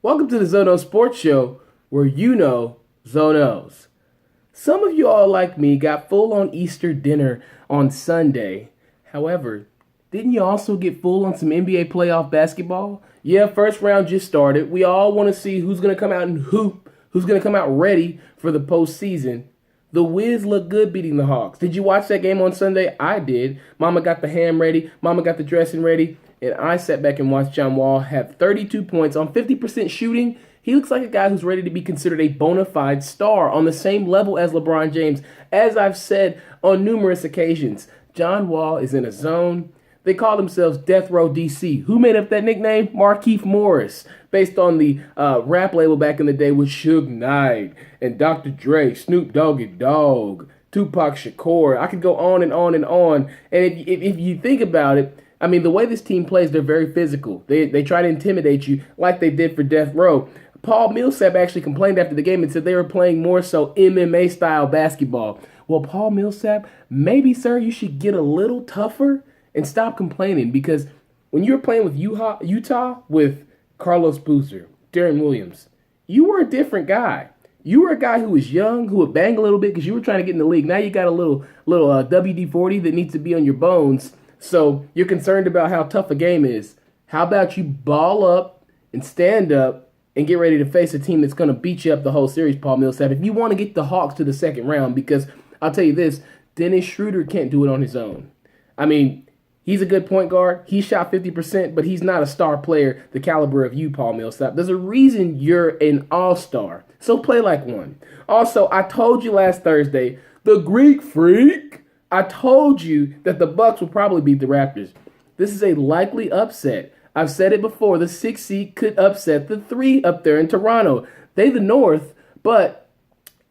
Welcome to the Zono Sports Show, where you know Zonos. Some of you all, like me, got full on Easter dinner on Sunday. However, didn't you also get full on some NBA playoff basketball? Yeah, first round just started. We all want to see who's going to come out and hoop, who's going to come out ready for the postseason. The Wiz looked good beating the Hawks. Did you watch that game on Sunday? I did. Mama got the ham ready. Mama got the dressing ready. And I sat back and watched John Wall have 32 points on 50% shooting. He looks like a guy who's ready to be considered a bona fide star on the same level as LeBron James. As I've said on numerous occasions, John Wall is in a zone. They call themselves Death Row DC. Who made up that nickname? Markieff Morris, based on the rap label back in the day with Suge Knight and Dr. Dre, Snoop Doggy Dogg, Tupac Shakur. I could go on and on and on. And if you think about it, I mean, the way this team plays, they're very physical. They try to intimidate you like they did for Death Row. Paul Millsap actually complained after the game and said they were playing more so MMA-style basketball. Well, Paul Millsap, maybe, sir, you should get a little tougher and stop complaining, because when you were playing with Utah with Carlos Boozer, Darren Williams, you were a different guy. You were a guy who was young, who would bang a little bit because you were trying to get in the league. Now you got a little WD-40 that needs to be on your bones. So you're concerned about how tough a game is. How about you ball up and stand up and get ready to face a team that's going to beat you up the whole series, Paul Millsap, if you want to get the Hawks to the second round? Because I'll tell you this, Dennis Schroeder can't do it on his own. I mean, he's a good point guard. He shot 50%, but he's not a star player the caliber of you, Paul Millsap. There's a reason you're an all-star. So play like one. Also, I told you last Thursday, the Greek Freak, I told you that the Bucks will probably beat the Raptors. This is a likely upset. I've said it before. The 6 seed could upset the 3 up there in Toronto. They the North, but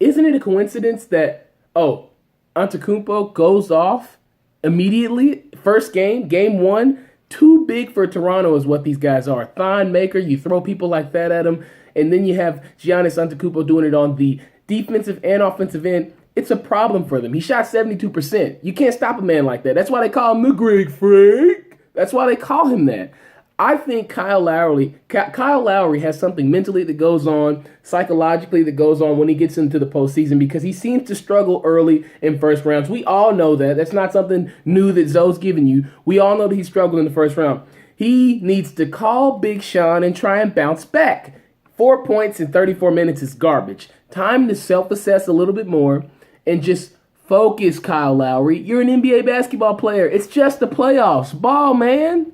isn't it a coincidence that, Antetokounmpo goes off immediately? First game, game 1, too big for Toronto is what these guys are. Thon maker, you throw people like that at them, and then you have Giannis Antetokounmpo doing it on the defensive and offensive end. It's a problem for them. He shot 72%. You can't stop a man like that. That's why they call him the Greek Freak. That's why they call him that. I think Kyle Lowry has something mentally that goes on, psychologically that goes on when he gets into the postseason, because he seems to struggle early in first rounds. We all know that. That's not something new that Zoe's giving you. We all know that he struggled in the first round. He needs to call Big Sean and try and bounce back. 4 points in 34 minutes is garbage. Time to self-assess a little bit more and just focus, Kyle Lowry. You're an NBA basketball player. It's just the playoffs. Ball, man.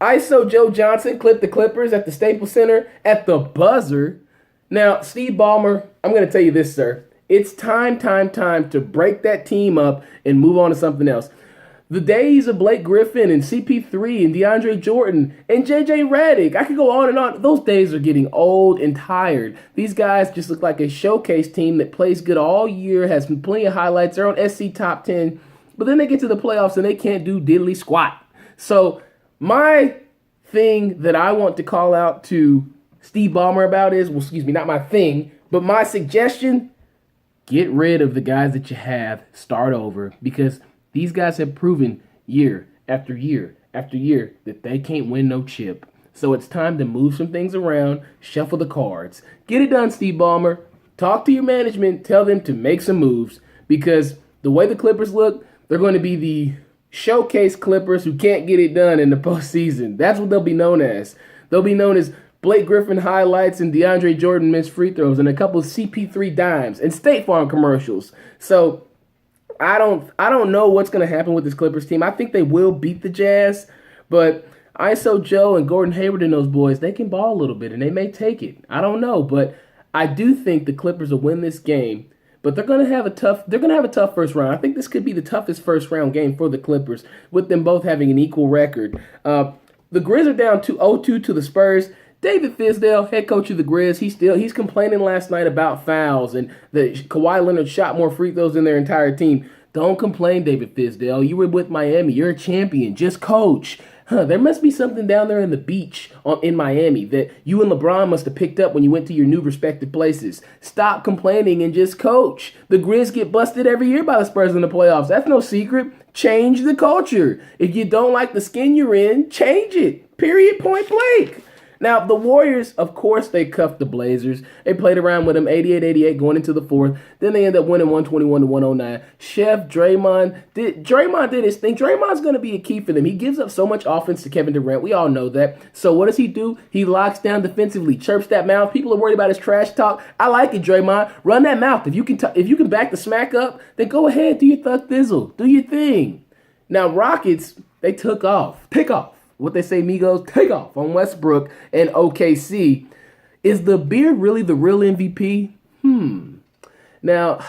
ISO Joe Johnson clipped the Clippers at the Staples Center at the buzzer. Now, Steve Ballmer, I'm going to tell you this, sir. It's time to break that team up and move on to something else. The days of Blake Griffin and CP3 and DeAndre Jordan and JJ Redick, I could go on and on. Those days are getting old and tired. These guys just look like a showcase team that plays good all year, has plenty of highlights. They're on SC top 10, but then they get to the playoffs and they can't do diddly squat. So my thing that I want to call out to Steve Ballmer about is, not my thing, but my suggestion, get rid of the guys that you have, start over, because these guys have proven year after year after year that they can't win no chip. So it's time to move some things around, shuffle the cards. Get it done, Steve Ballmer. Talk to your management. Tell them to make some moves, because the way the Clippers look, they're going to be the showcase Clippers who can't get it done in the postseason. That's what they'll be known as. They'll be known as Blake Griffin highlights and DeAndre Jordan missed free throws and a couple of CP3 dimes and State Farm commercials. So I don't know what's going to happen with this Clippers team. I think they will beat the Jazz, but ISO Joe and Gordon Hayward and those boys, they can ball a little bit and they may take it. I don't know, but I do think the Clippers will win this game. But they're going to have a tough first round. I think this could be the toughest first round game for the Clippers, with them both having an equal record. The Grizz are down 0-2 to the Spurs. David Fizdale, head coach of the Grizz, he's complaining last night about fouls and that Kawhi Leonard shot more free throws than their entire team. Don't complain, David Fizdale. You were with Miami. You're a champion. Just coach. There must be something down there in the beach in Miami that you and LeBron must have picked up when you went to your new respective places. Stop complaining and just coach. The Grizz get busted every year by the Spurs in the playoffs. That's no secret. Change the culture. If you don't like the skin you're in, change it. Period, point blank. Now, the Warriors, of course, they cuffed the Blazers. They played around with them 88-88 going into the fourth. Then they end up winning 121-109. Chef Draymond did his thing. Draymond's going to be a key for them. He gives up so much offense to Kevin Durant. We all know that. So what does he do? He locks down defensively, chirps that mouth. People are worried about his trash talk. I like it, Draymond. Run that mouth. If you can back the smack up, then go ahead, do your thug thizzle. Do your thing. Now, Rockets, they took off. Take off. What they say, Migos, take off on Westbrook and OKC. Is the beard really the real MVP? Now,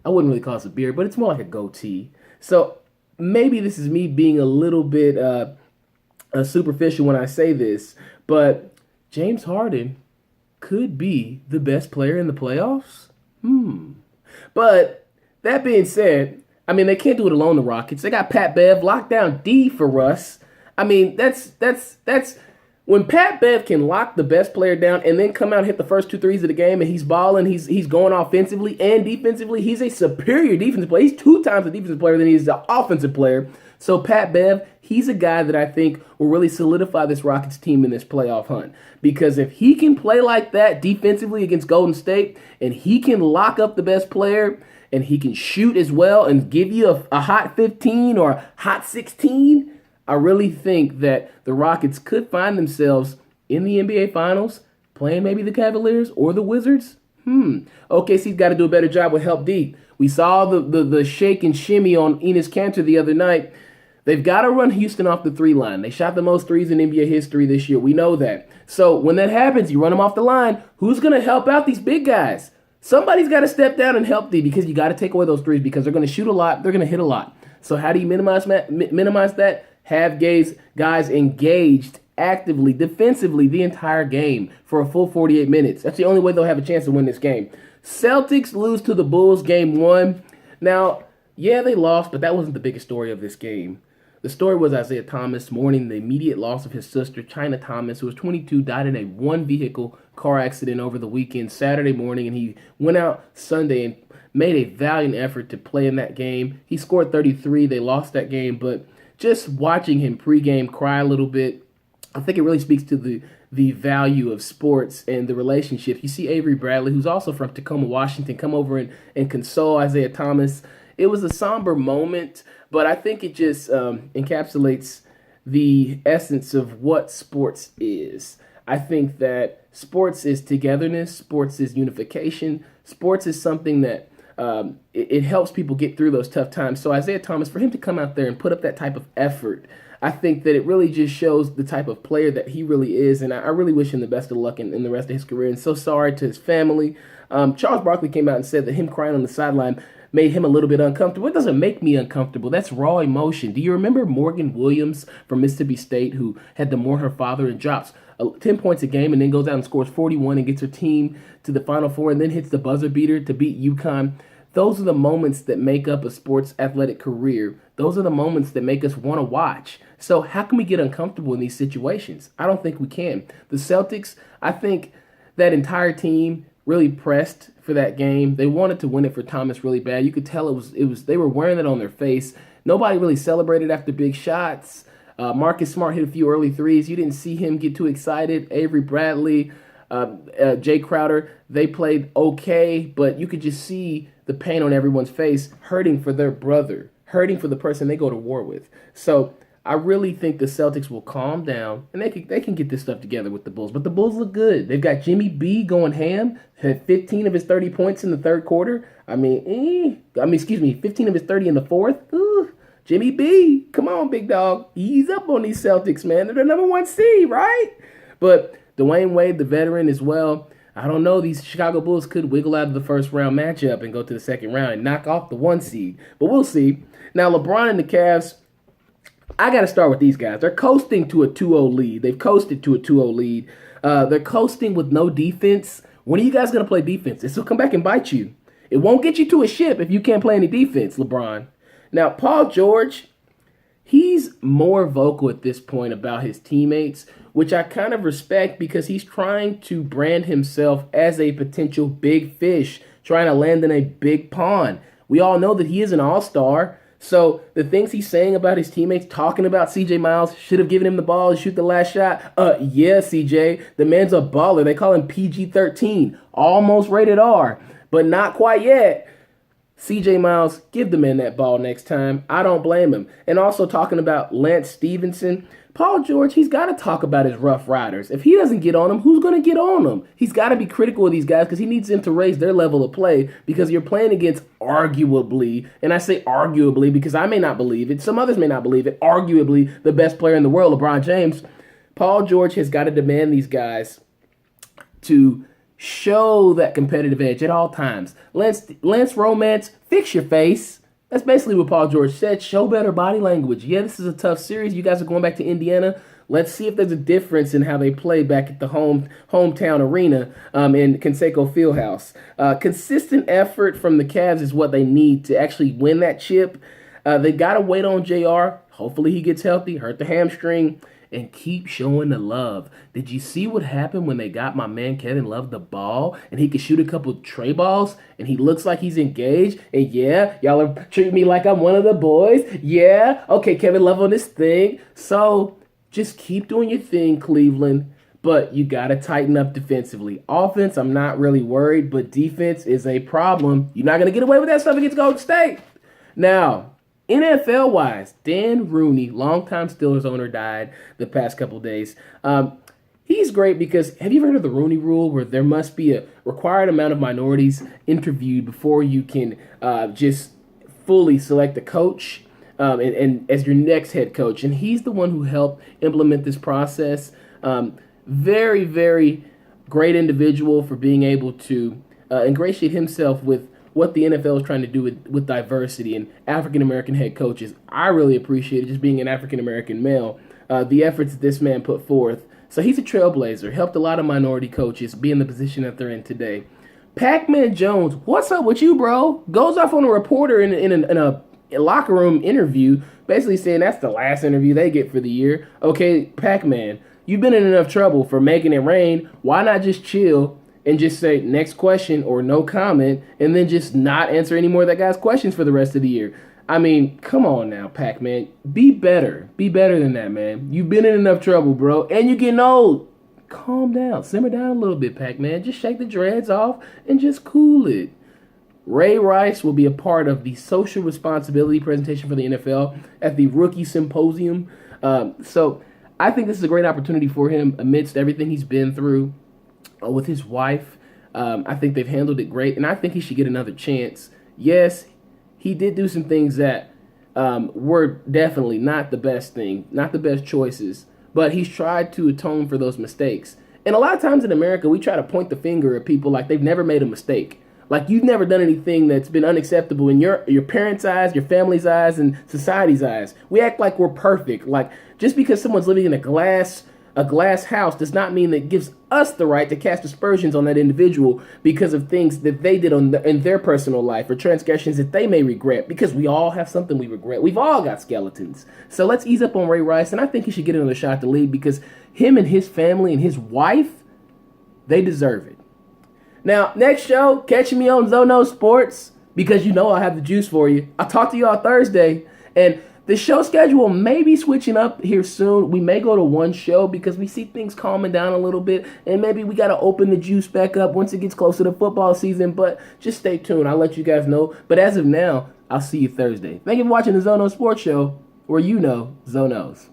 I wouldn't really call it a beard, but it's more like a goatee. So maybe this is me being a little bit superficial when I say this, but James Harden could be the best player in the playoffs. But that being said, I mean, they can't do it alone, the Rockets. They got Pat Bev locked down D for Russ. I mean, that's when Pat Bev can lock the best player down and then come out and hit the first 2 threes of the game and he's balling, he's going offensively and defensively. He's a superior defensive player. He's 2 times the defensive player than he is the offensive player. So Pat Bev, he's a guy that I think will really solidify this Rockets team in this playoff hunt. Because if he can play like that defensively against Golden State and he can lock up the best player and he can shoot as well and give you a hot 15 or a hot 16, I really think that the Rockets could find themselves in the NBA Finals playing maybe the Cavaliers or the Wizards. OKC's got to do a better job with help D. We saw the shake and shimmy on Enes Kanter the other night. They've got to run Houston off the 3 line. They shot the most threes in NBA history this year. We know that. So when that happens, you run them off the line. Who's going to help out these big guys? Somebody's got to step down and help D because you got to take away those threes because they're going to shoot a lot. They're going to hit a lot. So how do you minimize that? Have guys engaged actively, defensively the entire game for a full 48 minutes. That's the only way they'll have a chance to win this game. Celtics lose to the Bulls game 1. Now, yeah, they lost, but that wasn't the biggest story of this game. The story was Isaiah Thomas mourning the immediate loss of his sister, China Thomas, who was 22, died in a one-vehicle car accident over the weekend, Saturday morning, and he went out Sunday and made a valiant effort to play in that game. He scored 33. They lost that game, but just watching him pregame cry a little bit, I think it really speaks to the value of sports and the relationship. You see Avery Bradley, who's also from Tacoma, Washington, come over and console Isaiah Thomas. It was a somber moment, but I think it just encapsulates the essence of what sports is. I think that sports is togetherness, sports is unification, sports is something that it helps people get through those tough times. So Isaiah Thomas, for him to come out there and put up that type of effort, I think that it really just shows the type of player that he really is, and I really wish him the best of luck in the rest of his career, and so sorry to his family. Charles Barkley came out and said that him crying on the sideline made him a little bit uncomfortable. It doesn't make me uncomfortable. That's raw emotion. Do you remember Morgan Williams from Mississippi State who had to mourn her father and drops 10 points a game and then goes out and scores 41 and gets her team to the Final Four and then hits the buzzer beater to beat UConn? Those are the moments that make up a sports athletic career. Those are the moments that make us want to watch. So how can we get uncomfortable in these situations? I don't think we can. The Celtics, I think that entire team really pressed for that game. They wanted to win it for Thomas really bad. You could tell it was they were wearing it on their face. Nobody really celebrated after big shots. Marcus Smart hit a few early threes. You didn't see him get too excited. Avery Bradley, Jay Crowder, they played okay, but you could just see the pain on everyone's face, hurting for their brother, hurting for the person they go to war with. So I really think the Celtics will calm down, and they can get this stuff together with the Bulls. But the Bulls look good. They've got Jimmy B going ham, had 15 of his 30 points in the third quarter. 15 of his 30 in the fourth. Ooh, Jimmy B, come on, big dog. Ease up on these Celtics, man. They're the number 1 seed, right? But Dwayne Wade, the veteran as well. I don't know. These Chicago Bulls could wiggle out of the first round matchup and go to the second round and knock off the 1 seed. But we'll see. Now, LeBron and the Cavs, I got to start with these guys. They're coasting to a 2-0 lead. They've coasted to a 2-0 lead. They're coasting with no defense. When are you guys going to play defense? This will come back and bite you. It won't get you to a ship if you can't play any defense, LeBron. Now, Paul George, he's more vocal at this point about his teammates, which I kind of respect because he's trying to brand himself as a potential big fish, trying to land in a big pond. We all know that he is an all-star, So the things he's saying about his teammates, talking about CJ Miles, should have given him the ball to shoot the last shot. Yeah, CJ, the man's a baller. They call him PG-13, almost rated R, but not quite yet. CJ Miles, give the man that ball next time. I don't blame him. And also talking about Lance Stephenson, Paul George, he's got to talk about his Rough Riders. If he doesn't get on them, who's going to get on them? He's got to be critical of these guys because he needs them to raise their level of play because you're playing against arguably, and I say arguably because I may not believe it, some others may not believe it, arguably the best player in the world, LeBron James. Paul George has got to demand these guys to show that competitive edge at all times. Lance Romance, fix your face. That's basically what Paul George said. Show better body language. Yeah, this is a tough series. You guys are going back to Indiana. Let's see if there's a difference in how they play back at the hometown arena in Conseco Fieldhouse. Consistent effort from the Cavs is what they need to actually win that chip. They got to wait on JR. Hopefully he gets healthy, hurt the hamstring, and keep showing the love. Did you see what happened when they got my man Kevin Love the ball and he could shoot a couple tray balls and he looks like he's engaged? And yeah, y'all are treating me like I'm one of the boys. Yeah, okay, Kevin Love on this thing. So just keep doing your thing, Cleveland. But you got to tighten up defensively. Offense, I'm not really worried, but defense is a problem. You're not going to get away with that stuff against Golden State. Now, NFL-wise, Dan Rooney, longtime Steelers owner, died the past couple days. He's great because, have you ever heard of the Rooney Rule, where there must be a required amount of minorities interviewed before you can just fully select a coach and as your next head coach? And he's the one who helped implement this process. Very, very great individual for being able to ingratiate himself with what the NFL is trying to do with diversity and African-American head coaches. I really appreciate it, just being an African-American male, the efforts that this man put forth. So he's a trailblazer, helped a lot of minority coaches be in the position that they're in today. Pacman Jones, what's up with you, bro? Goes off on a reporter in a locker room interview, basically saying that's the last interview they get for the year. Okay, Pacman, you've been in enough trouble for making it rain. Why not just chill and just say next question or no comment, and then just not answer any more of that guy's questions for the rest of the year? I mean, come on now, Pac-Man. Be better. Be better than that, man. You've been in enough trouble, bro, and you're getting old. Calm down. Simmer down a little bit, Pac-Man. Just shake the dreads off and just cool it. Ray Rice will be a part of the social responsibility presentation for the NFL at the Rookie Symposium. So I think this is a great opportunity for him amidst everything he's been through. With his wife, I think they've handled it great, and I think he should get another chance. Yes, he did do some things that were definitely not the best thing, not the best choices, but he's tried to atone for those mistakes. And a lot of times in America, we try to point the finger at people like they've never made a mistake. Like you've never done anything that's been unacceptable in your parents' eyes, your family's eyes, and society's eyes. We act like we're perfect. Like just because someone's living in a glass house does not mean that it gives us the right to cast aspersions on that individual because of things that they did in their personal life or transgressions that they may regret, because we all have something we regret. We've all got skeletons. So let's ease up on Ray Rice, and I think he should get another shot at the league because him and his family and his wife, they deserve it. Now, next show, catching me on Zono Sports, because you know I'll have the juice for you. I'll talk to you all Thursday, and the show schedule may be switching up here soon. We may go to one show because we see things calming down a little bit, and maybe we got to open the juice back up once it gets closer to football season, but just stay tuned. I'll let you guys know. But as of now, I'll see you Thursday. Thank you for watching the Zono Sports Show, where you know Zonos.